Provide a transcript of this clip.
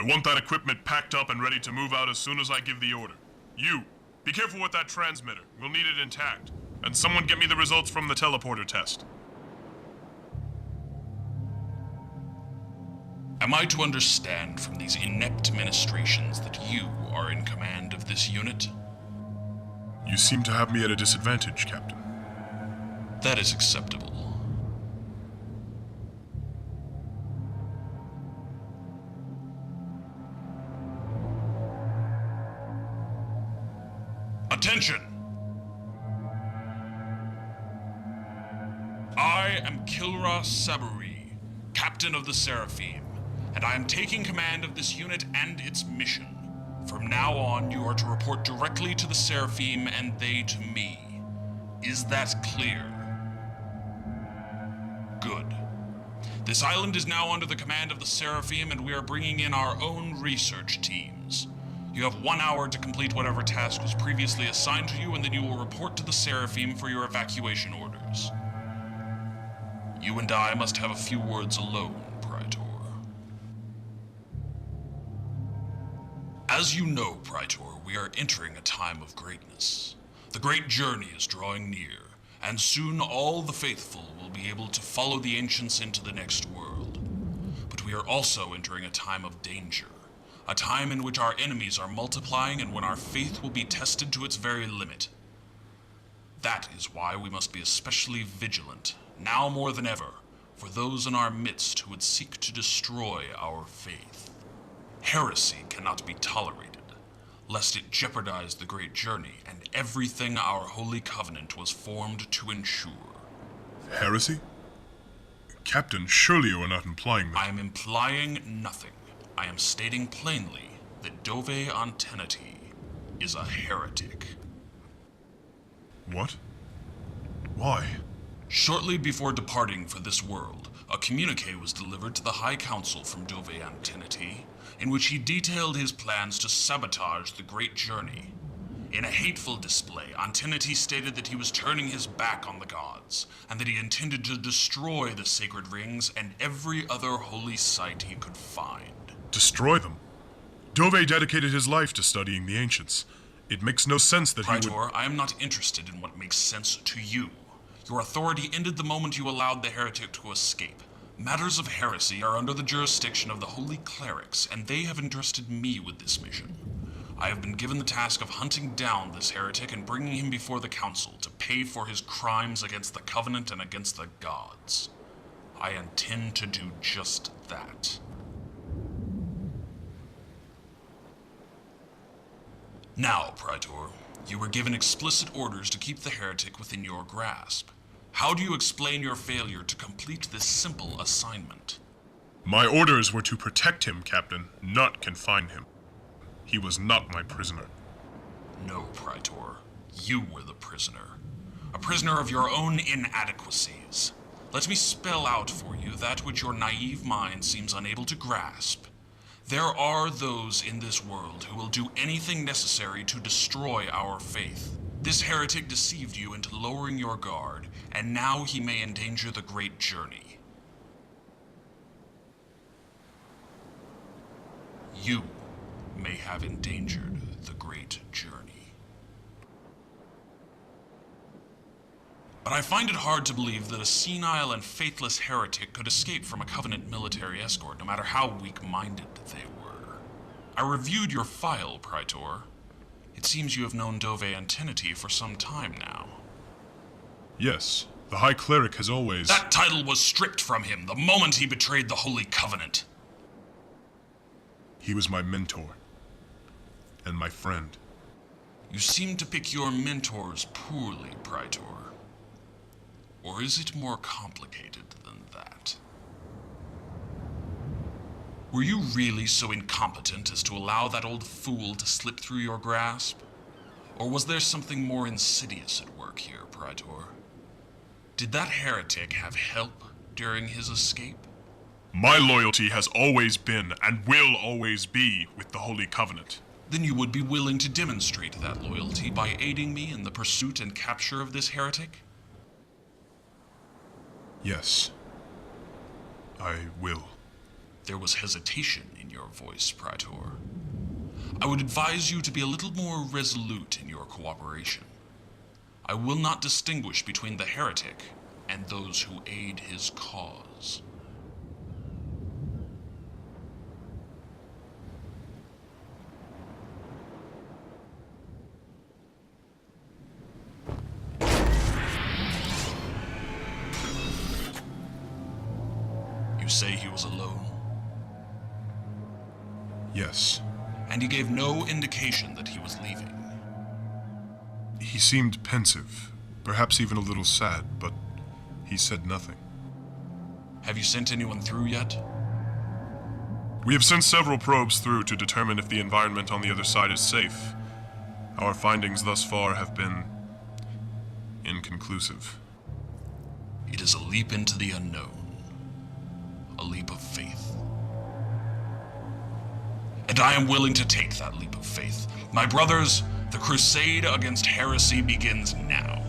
I want that equipment packed up and ready to move out as soon as I give the order. You, be careful with that transmitter. We'll need it intact. And someone get me the results from the teleporter test. Am I to understand from these inept ministrations that you are in command of this unit? You seem to have me at a disadvantage, Captain. That is acceptable. Attention! I am Kilrah Saburee, Captain of the Seraphim, and I am taking command of this unit and its mission. From now on, you are to report directly to the Seraphim and they to me. Is that clear? Good. This island is now under the command of the Seraphim, and we are bringing in our own research teams. You have 1 hour to complete whatever task was previously assigned to you, and then you will report to the Seraphim for your evacuation orders. You and I must have a few words alone, Praetor. As you know, Praetor, we are entering a time of greatness. The great journey is drawing near, and soon all the faithful will be able to follow the ancients into the next world. But we are also entering a time of danger. A time in which our enemies are multiplying and when our faith will be tested to its very limit. That is why we must be especially vigilant, now more than ever, for those in our midst who would seek to destroy our faith. Heresy cannot be tolerated, lest it jeopardize the great journey and everything our holy covenant was formed to ensure. Heresy? Captain, surely you are not implying that— I am implying nothing. I am stating plainly that Dove Antenatee is a heretic. What? Why? Shortly before departing for this world, a communique was delivered to the High Council from Dove Antenatee, in which he detailed his plans to sabotage the Great Journey. In a hateful display, Antenatee stated that he was turning his back on the gods, and that he intended to destroy the sacred rings and every other holy site he could find. Destroy them? Dove dedicated his life to studying the ancients. It makes no sense that he would— Praetor, I am not interested in what makes sense to you. Your authority ended the moment you allowed the heretic to escape. Matters of heresy are under the jurisdiction of the holy clerics, and they have entrusted me with this mission. I have been given the task of hunting down this heretic and bringing him before the council to pay for his crimes against the covenant and against the gods. I intend to do just that. Now, Praetor, you were given explicit orders to keep the heretic within your grasp. How do you explain your failure to complete this simple assignment? My orders were to protect him, Captain, not confine him. He was not my prisoner. No, Praetor. You were the prisoner. A prisoner of your own inadequacies. Let me spell out for you that which your naive mind seems unable to grasp. There are those in this world who will do anything necessary to destroy our faith. This heretic deceived you into lowering your guard, and now he may endanger the great journey. You may have endangered the great journey. But I find it hard to believe that a senile and faithless heretic could escape from a Covenant military escort, no matter how weak-minded they were. I reviewed your file, Praetor. It seems you have known Dove Antenatee for some time now. Yes, the High Cleric has always— That title was stripped from him the moment he betrayed the Holy Covenant. He was my mentor. And my friend. You seem to pick your mentors poorly, Praetor. Or is it more complicated than that? Were you really so incompetent as to allow that old fool to slip through your grasp? Or was there something more insidious at work here, Praetor? Did that heretic have help during his escape? My loyalty has always been and will always be with the Holy Covenant. Then you would be willing to demonstrate that loyalty by aiding me in the pursuit and capture of this heretic? Yes. I will. There was hesitation in your voice, Praetor. I would advise you to be a little more resolute in your cooperation. I will not distinguish between the heretic and those who aid his cause. You say he was alone? Yes. And he gave no indication that he was leaving. He seemed pensive, perhaps even a little sad, but he said nothing. Have you sent anyone through yet? We have sent several probes through to determine if the environment on the other side is safe. Our findings thus far have been inconclusive. It is a leap into the unknown, a leap of faith. And I am willing to take that leap of faith. My brothers, the crusade against heresy begins now.